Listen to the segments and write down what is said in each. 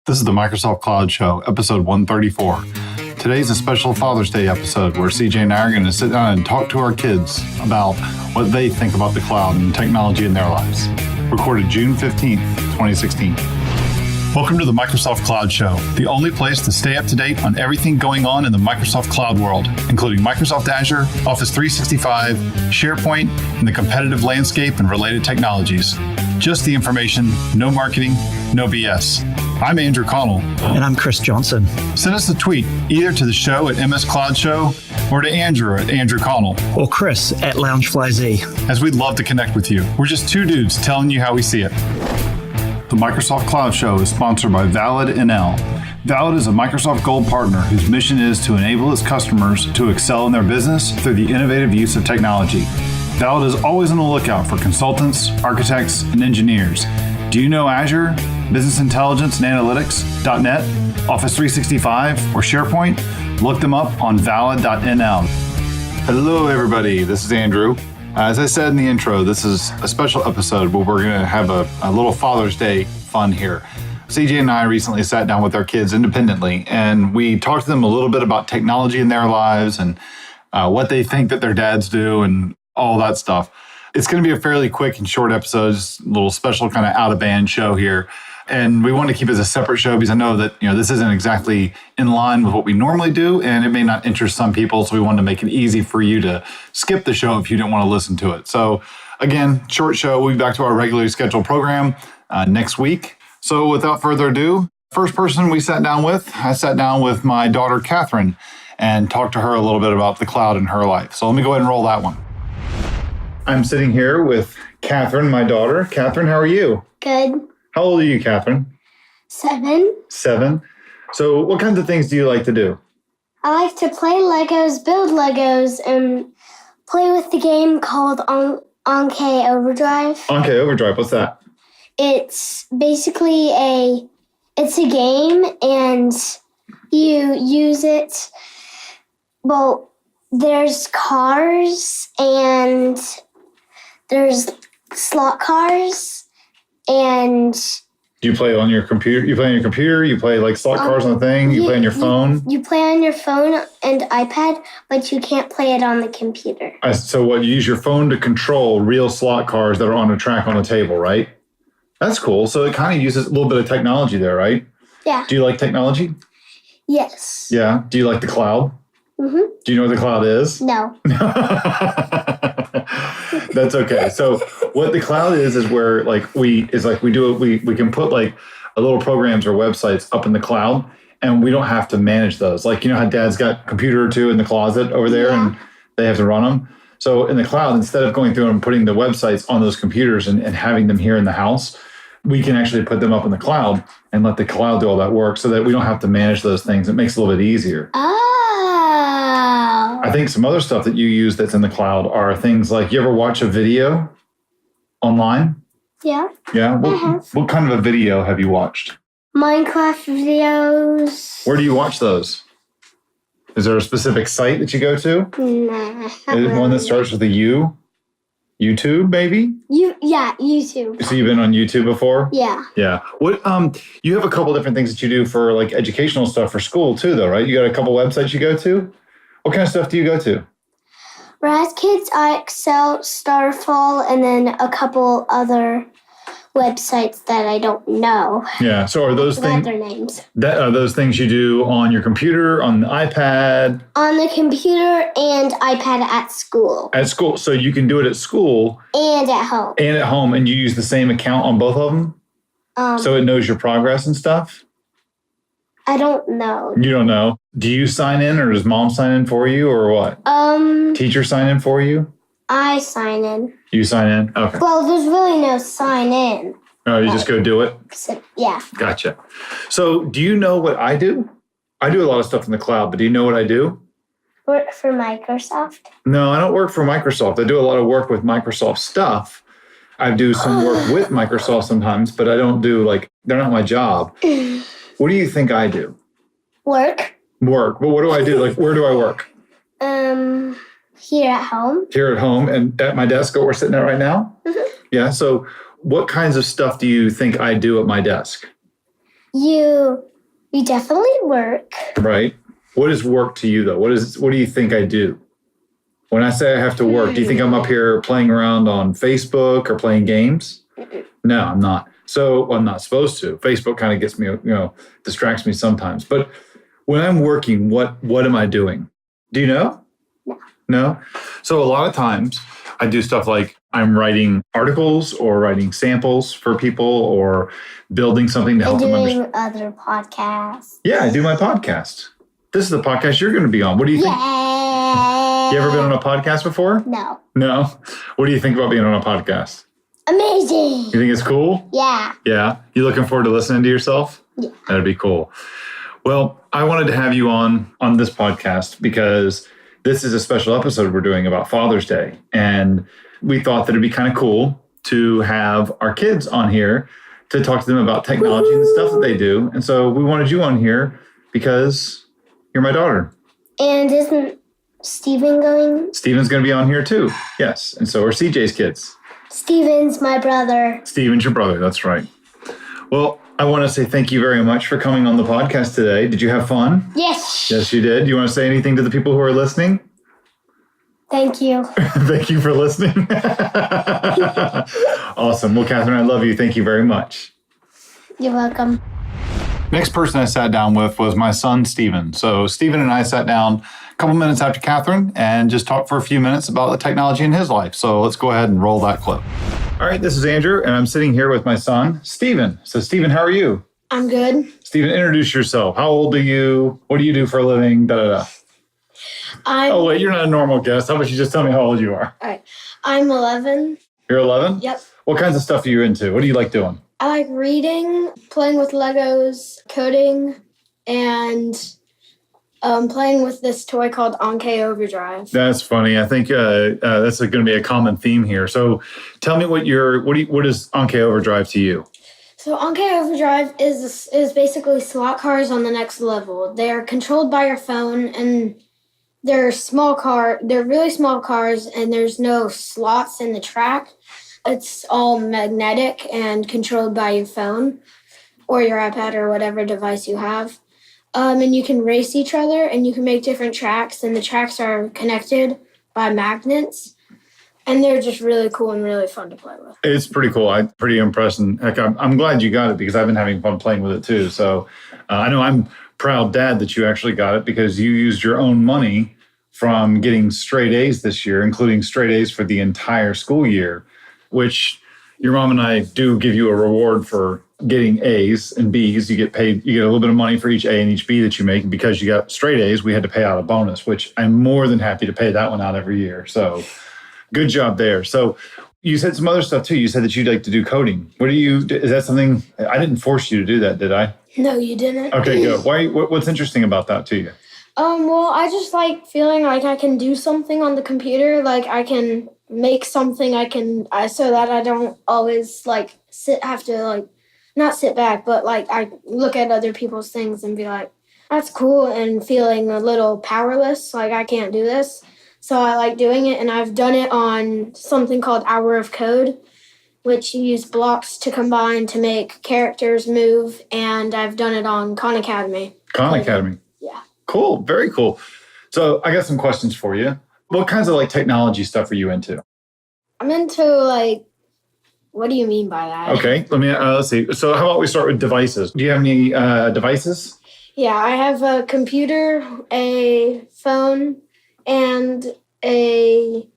This is the Microsoft Cloud Show, episode 134. Today's a special Father's Day episode where CJ and I are going to sit down and talk to our kids about what they think about the cloud and technology in their lives. Recorded June 15th, 2016. Welcome to the Microsoft Cloud Show, the only place to stay up to date on everything going on in the Microsoft Cloud world, including Microsoft Azure, Office 365, SharePoint, and the competitive landscape and related technologies. Just the information, no marketing, no BS. I'm Andrew Connell. And I'm Chris Johnson. Send us a tweet either to the show at MS Cloud Show or to Andrew at Andrew Connell. Or Chris at LoungeFlyZ. As we'd love to connect with you. We're just two dudes telling you how we see it. The Microsoft Cloud Show is sponsored by Valid NL. Valid is a Microsoft Gold partner whose mission is to enable its customers to excel in their business through the innovative use of technology. Valid is always on the lookout for consultants, architects, and engineers. Do you know Azure, Business Intelligence and Analytics, .NET, Office 365, or SharePoint? Look them up on valid.nl. Hello, everybody. This is Andrew. As I said in the intro, this is a special episode where we're going to have a little Father's Day fun here. CJ and I recently sat down with our kids independently, and we talked to them a little bit about technology in their lives and what they think that their dads do and all that stuff. It's going to be a fairly quick and short episode, just a little special kind of out-of-band show here. And we want to keep it as a separate show because I know that this isn't exactly in line with what we normally do, and it may not interest some people. So we wanted to make it easy for you to skip the show if you didn't want to listen to it. So again, short show. We'll be back to our regularly scheduled program next week. So without further ado, first person I sat down with my daughter, Catherine, and talked to her a little bit about the cloud in her life. So let me go ahead and roll that one. I'm sitting here with Catherine, my daughter. Catherine, how are you? Good. How old are you, Catherine? 7. 7. So what kinds of things do you like to do? I like to play Legos, build Legos, and play with the game called Anke Overdrive. Anke Overdrive, what's that? It's basically it's a game, and you use it. Well, there's cars, and there's slot cars, and... Do you play on your computer? You play on your computer? You play like slot cars on the thing? You play on your phone? You play on your phone and iPad, but you can't play it on the computer. So what, you use your phone to control real slot cars that are on a track on a table, right? That's cool. So it kind of uses a little bit of technology there, right? Yeah. Do you like technology? Yes. Yeah. Do you like the cloud? Mm-hmm. Do you know what the cloud is? No. That's okay. So what the cloud is where we can put like a little programs or websites up in the cloud, and we don't have to manage those. Like, you know how Dad's got a computer or two in the closet over there, yeah. and they have to run them. So in the cloud, instead of going through and putting the websites on those computers and having them here in the house, we can actually put them up in the cloud and let the cloud do all that work so that we don't have to manage those things. It makes it a little bit easier. I think some other stuff that you use that's in the cloud are things like, you ever watch a video online? Yeah. Yeah? What kind of a video have you watched? Minecraft videos. Where do you watch those? Is there a specific site that you go to? Nah. Is one that starts with a U? YouTube, maybe? Yeah, YouTube. So you've been on YouTube before? Yeah. Yeah. What you have a couple different things that you do for like educational stuff for school too, though, right? You got a couple websites you go to? What kind of stuff do you go to? Raz Kids, iExcel, Starfall, and then a couple other websites that I don't know. Yeah. So are those things? Their names. Are those things you do on your computer, on the iPad? On the computer and iPad at school. At school. So you can do it at school. And at home. And at home. And you use the same account on both of them? So it knows your progress and stuff? I don't know. You don't know. Do you sign in, or does Mom sign in for you, or what? Teacher sign in for you? I sign in. You sign in? Okay. Well, there's really no sign in. Oh, you just go do it? So, yeah. Gotcha. So do you know what I do? I do a lot of stuff in the cloud, but do you know what I do? Work for Microsoft? No, I don't work for Microsoft. I do a lot of work with Microsoft stuff. I do some work with Microsoft sometimes, but I don't do they're not my job. What do you think I do? Work. Work. But what do I do? Where do I work? Here at home. Here at home and at my desk that we're sitting at right now? Mm-hmm. Yeah. So what kinds of stuff do you think I do at my desk? You definitely work. Right. What is work to you, though? What do you think I do? When I say I have to work, do you think I'm up here playing around on Facebook or playing games? No, I'm not. So I'm not supposed to. Facebook kind of gets me, distracts me sometimes. But when I'm working, what am I doing? Do you know? No? So a lot of times I do stuff like I'm writing articles or writing samples for people or building something to help them understand. Doing other podcasts. Yeah, I do my podcast. This is the podcast you're going to be on. What do you think? Yeah. You ever been on a podcast before? No. No? What do you think about being on a podcast? Amazing. You think it's cool? Yeah. Yeah? You looking forward to listening to yourself? Yeah. That'd be cool. Well, I wanted to have you on this podcast because this is a special episode we're doing about Father's Day. And we thought that it'd be kind of cool to have our kids on here to talk to them about technology and the stuff that they do. And so we wanted you on here because you're my daughter. And isn't Steven going? Steven's going to be on here too. Yes. And so are CJ's kids. Steven's my brother. Steven's your brother. That's right. Well, I want to say thank you very much for coming on the podcast today. Did you have fun? Yes. Yes, you did. Do you want to say anything to the people who are listening? Thank you. Thank you for listening. Awesome. Well, Catherine, I love you. Thank you very much. You're welcome. Next person I sat down with was my son, Steven. So Steven and I sat down a couple minutes after Catherine and just talked for a few minutes about the technology in his life. So let's go ahead and roll that clip. All right, this is Andrew, and I'm sitting here with my son, Steven. So Steven, how are you? I'm good. Steven, introduce yourself. How old are you? What do you do for a living? Oh, wait, you're not a normal guest. How about you just tell me how old you are? All right. I'm 11. You're 11? Yep. What kinds of stuff are you into? What do you like doing? I like reading, playing with Legos, coding, and playing with this toy called Anke Overdrive. That's funny. I think that's going to be a common theme here. So tell me what is Anke Overdrive to you? So Anke Overdrive is basically slot cars on the next level. They are controlled by your phone, and they're really small cars, and there's no slots in the track. It's all magnetic and controlled by your phone or your iPad or whatever device you have. And you can race each other, and you can make different tracks, and the tracks are connected by magnets. And they're just really cool and really fun to play with. It's pretty cool. I'm pretty impressed. And heck, I'm glad you got it because I've been having fun playing with it too. So I know I'm proud dad that you actually got it because you used your own money from getting straight A's this year, including straight A's for the entire school year, which your mom and I do give you a reward for getting A's and B's. You get paid, you get a little bit of money for each A and each B that you make. And because you got straight A's, we had to pay out a bonus, which I'm more than happy to pay that one out every year. So good job there. So you said some other stuff too. You said that you'd like to do coding. Is that something, I didn't force you to do that, did I? No, you didn't. Okay, good. What's interesting about that to you? Well, I just like feeling like I can do something on the computer. Like I can make something so that I don't always not sit back, but like I look at other people's things and be like, that's cool, and feeling a little powerless, like I can't do this. So I like doing it, and I've done it on something called Hour of Code, which you use blocks to combine to make characters move, and I've done it on Khan Academy. Khan Academy. Yeah. Cool. Very cool. So I got some questions for you. What kinds of technology stuff are you into? I'm into what do you mean by that? Okay. Let's see. So how about we start with devices? Do you have any devices? Yeah, I have a computer, a phone, and a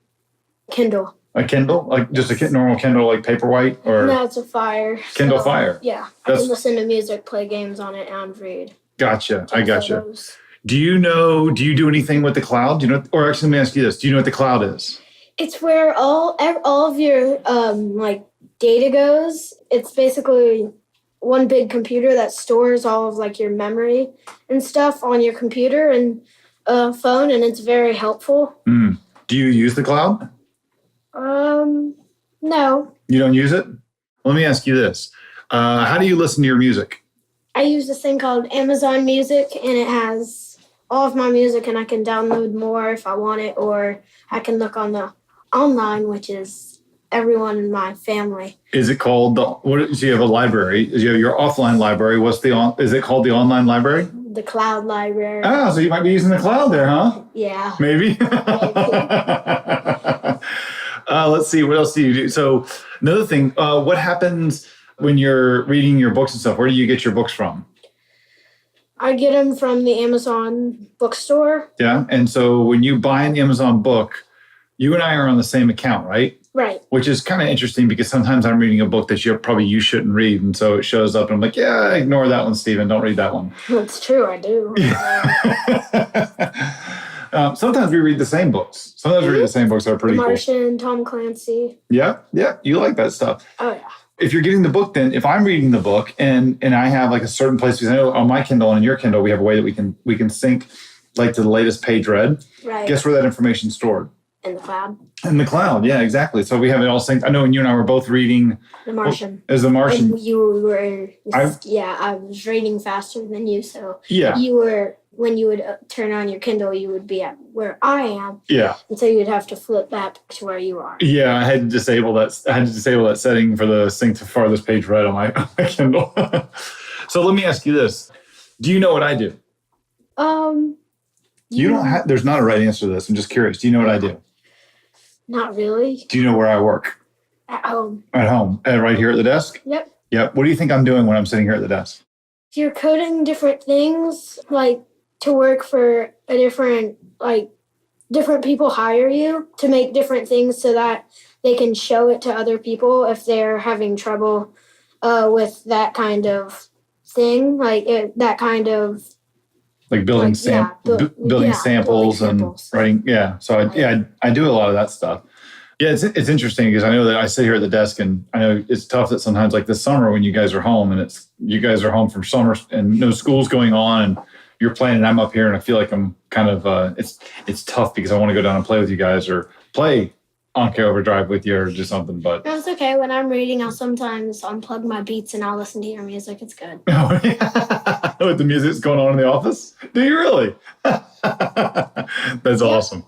Kindle. A Kindle? Like just a normal Kindle, like Paperwhite? Or No, it's a Fire. Kindle Fire? Yeah. I can listen to music, play games on it, and read. Gotcha. I gotcha. Photos. Do you do anything with the cloud? Or actually, let me ask you this. Do you know what the cloud is? It's where all of your data goes. It's basically one big computer that stores all of your memory and stuff on your computer and phone, and it's very helpful. Mm. Do you use the cloud? No. You don't use it? Let me ask you this. How do you listen to your music? I use this thing called Amazon Music, and it has all of my music, and I can download more if I want it, or I can look on the online, which is everyone in my family. Is it called so you have a library? You have your offline library. Is it called the online library? The cloud library. Oh, so you might be using the cloud there, huh? Yeah. Maybe. Let's see. What else do you do? So another thing, what happens when you're reading your books and stuff? Where do you get your books from? I get them from the Amazon bookstore. Yeah. And so when you buy an Amazon book, you and I are on the same account, right? Right. Which is kind of interesting because sometimes I'm reading a book that you shouldn't read. And so it shows up and I'm like, yeah, ignore that one, Stephen. Don't read that one. That's true. I do. Sometimes we read the same books. Sometimes we read the same books that are pretty The cool. Martian, Tom Clancy. Yeah. Yeah. You like that stuff. Oh, yeah. If you're getting the book, then if I'm reading the book and I have like a certain place, because I know on my Kindle and on your Kindle, we have a way that we can sync like to the latest page read. Right. Guess where that information's stored? In the cloud. In the cloud, yeah, exactly. So we have it all synced. I know when you and I were both reading The Martian. as The Martian. And you were, I was reading faster than you. So Yeah, when you would turn on your Kindle, you would be at where I am. yeah, And so you would have to flip back to where you are. yeah. I had to disable that. Setting for the sync to farthest page read on my Kindle. So let me ask you this: do you know what I do? You don't have. There's not a right answer to this. I'm just curious. Do you know what I do? Not really. Do you know where I work? At home. At home, right here at the desk. Yep. Yep. What do you think I'm doing when I'm sitting here at the desk? You're coding different things, like to work for a different people hire you to make different things so that they can show it to other people if they're having trouble with that kind of thing, that kind of Like building building samples and writing. Yeah. So I do a lot of that stuff. Yeah, it's interesting because I know that I sit here at the desk and I know it's tough that sometimes like this summer when you guys are home and you guys are home from summer and no school's going on and you're playing and I'm up here and I feel like I'm kind of it's tough because I want to go down and play with you guys or play Anki Overdrive with you or do something. But no, it's okay. When I'm reading, I'll sometimes unplug my Beats and I'll listen to your music. It's good. With the music's going on in the office? Do you really? That's awesome.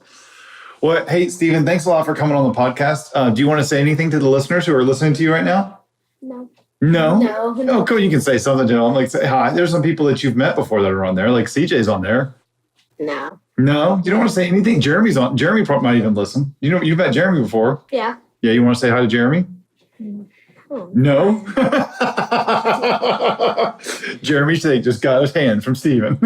Well, hey, Stephen, thanks a lot for coming on the podcast. Do you want to say anything to the listeners who are listening to you right now? No. No? No. Oh, cool. You can say something to them. Like, say hi. There's some people that you've met before that are on there. Like CJ's on there. No. No? You don't want to say anything? Jeremy probably might even listen. You know, you've met Jeremy before. Yeah. Yeah, you want to say hi to Jeremy? Oh. No? Jeremy Shake just got his hand from Stephen.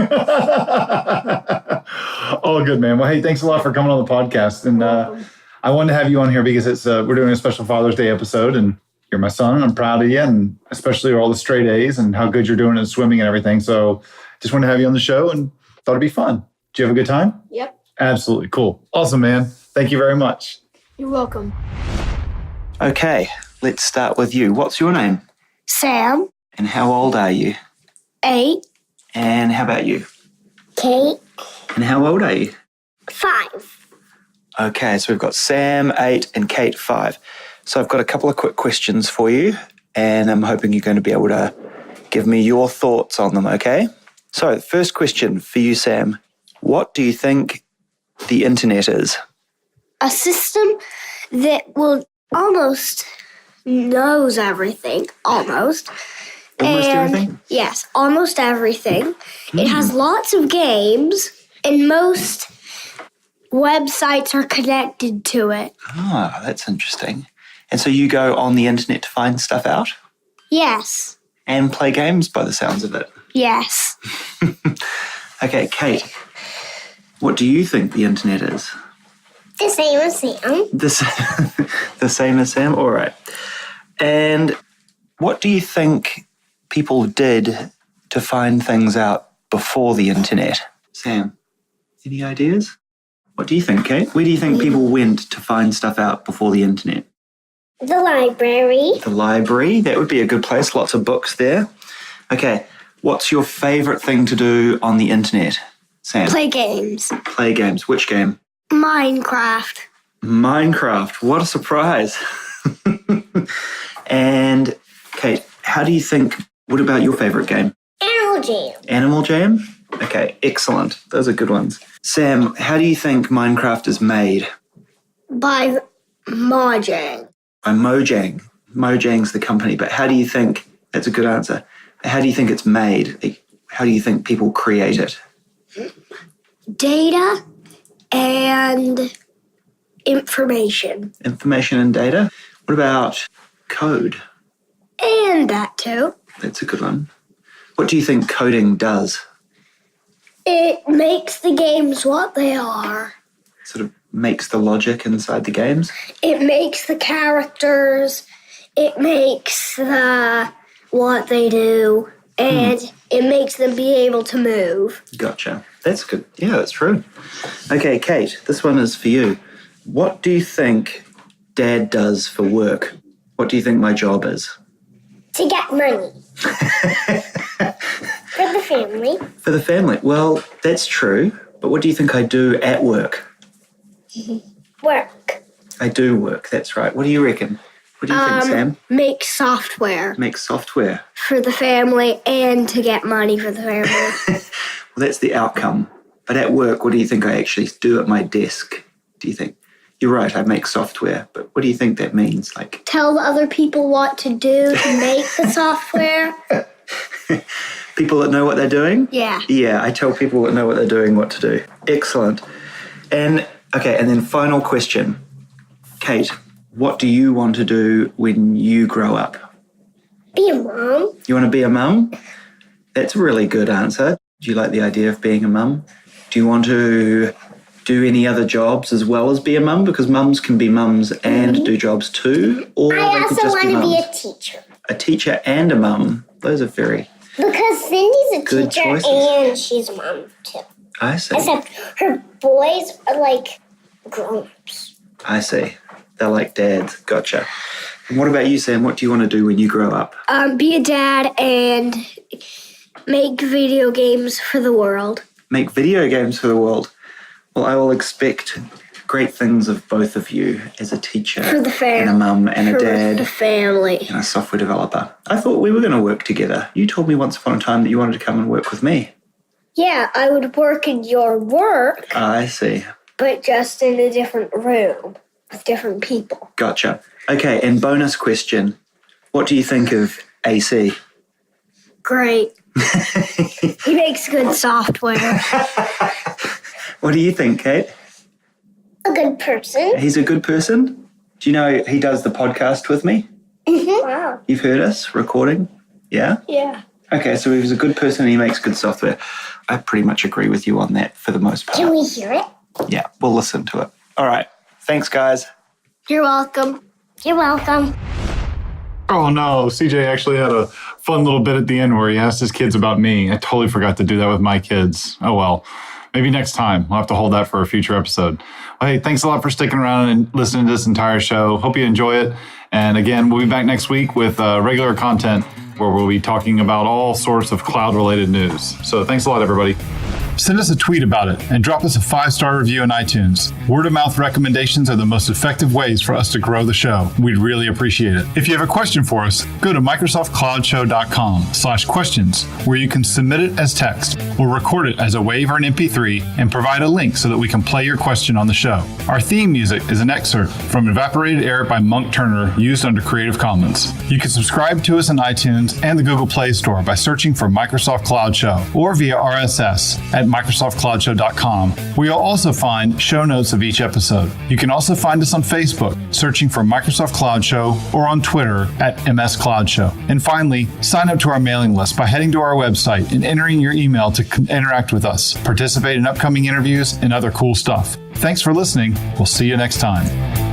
All good, man. Well, hey, thanks a lot for coming on the podcast. And I wanted to have you on here because we're doing a special Father's Day episode, and you're my son, and I'm proud of you, and especially all the straight A's and how good you're doing in swimming and everything. So just wanted to have you on the show and thought it'd be fun. Did you have a good time? Yep. Absolutely. Cool. Awesome, man. Thank you very much. You're welcome. Okay, let's start with you. What's your name? Sam, And how old are you? 8, And how about you? Kate, And how old are you? 5. Okay, so we've got Sam, 8, and Kate, 5. So I've got a couple of quick questions for you, and I'm hoping you're going to be able to give me your thoughts on them, okay? So, first question for you, Sam. What do you think the internet is? A system that will almost knows everything. Almost. Almost And- everything? Yes, almost everything. It has lots of games, and most websites are connected to it. Ah, that's interesting. And so you go on the internet to find stuff out Yes, and play games by the sounds of it. yes. Okay, Kate, what do you think the internet is? The same as Sam. The same as Sam? All right. And what do you think people did to find things out before the internet? Sam, any ideas? What do you think, Kate? Where do you think people went to find stuff out before the internet? The library. The library, that would be a good place. Lots of books there. Okay, what's your favourite thing to do on the internet, Sam? Play games. Play games. Which game? Minecraft. Minecraft. What a surprise. And Kate, what about your favourite game? Animal Jam. Animal Jam? Okay, excellent. Those are good ones. Sam, how do you think Minecraft is made? By Mojang. by Mojang. Mojang's the company, but how do you think, that's a good answer, how do you think it's made? How do you think people create it? Data and information. Information and data. What about code? And that too. That's a good one. What do you think coding does? It makes the games what they are. Sort of makes the logic inside the games? It makes the characters. It makes what they do. And it makes them be able to move. Gotcha. That's good. Yeah, that's true. Okay, Kate, this one is for you. What do you think Dad does for work? What do you think my job is? To get money. For the family. For the family. Well, that's true. But what do you think I do at work? Work. I do work, that's right. What do you reckon? What do you think, Sam? Make software. Make software. For the family and to get money for the family. Well, that's the outcome. But at work, what do you think I actually do at my desk? Do you think? You're right, I make software. But what do you think that means? Like, Tell the other people what to do to make the software. people that know what they're doing? Yeah. Yeah, I tell people that know what they're doing what to do. Excellent. And, okay, and then final question. Kate, what do you want to do when you grow up? Be a mom. You want to be a mum? That's a really good answer. Do you like the idea of being a mum? Do you want to do any other jobs as well as be a mum? Because mums can be mums and do jobs too. Or I they could also just want be to be mums. a teacher. A teacher and a mum. Those are very, Because Cindy's a Good teacher choices. and she's a mom too. I see. Except her boys are like grown-ups. I see. They're like dads. Gotcha. And what about you, Sam? What do you want to do when you grow up? Be a dad and make video games for the world. Make video games for the world. Well, I will expect great things of both of you as a teacher For the family. and a mum and a For the dad family. and a software developer. I thought we were going to work together. You told me once upon a time that you wanted to come and work with me. Yeah, I would work in your work, I see. but just in a different room with different people. Gotcha. Okay, and bonus question. What do you think of AC? Great. He makes good software. What do you think, Kate? A good person. He's a good person? Do you know he does the podcast with me? Wow. You've heard us recording? Yeah? Yeah. Okay, so he's a good person and he makes good software. I pretty much agree with you on that for the most part. Can we hear it? Yeah, we'll listen to it. All right. Thanks, guys. You're welcome. You're welcome. Oh no, CJ actually had a fun little bit at the end where he asked his kids about me. I totally forgot to do that with my kids. Oh well, maybe next time. We'll have to hold that for a future episode. Well, hey, thanks a lot for sticking around and listening to this entire show. Hope you enjoy it. And again, we'll be back next week with regular content where we'll be talking about all sorts of cloud-related news. So thanks a lot, everybody. Send us a tweet about it and drop us a 5-star review on iTunes. Word-of-mouth recommendations are the most effective ways for us to grow the show. We'd really appreciate it. If you have a question for us, go to microsoftcloudshow.com/questions, where you can submit it as text. We'll record it as a WAV or an MP3 and provide a link so that we can play your question on the show. Our theme music is an excerpt from Evaporated Air by Monk Turner, used under Creative Commons. You can subscribe to us on iTunes and the Google Play Store by searching for Microsoft Cloud Show or via RSS at microsoftcloudshow.com, where you'll also find show notes of each episode. You can also find us on Facebook, searching for Microsoft Cloud Show, or on Twitter at MS Cloud Show. And finally, sign up to our mailing list by heading to our website and entering your email to interact with us, participate in upcoming interviews, and other cool stuff. Thanks for listening. We'll see you next time.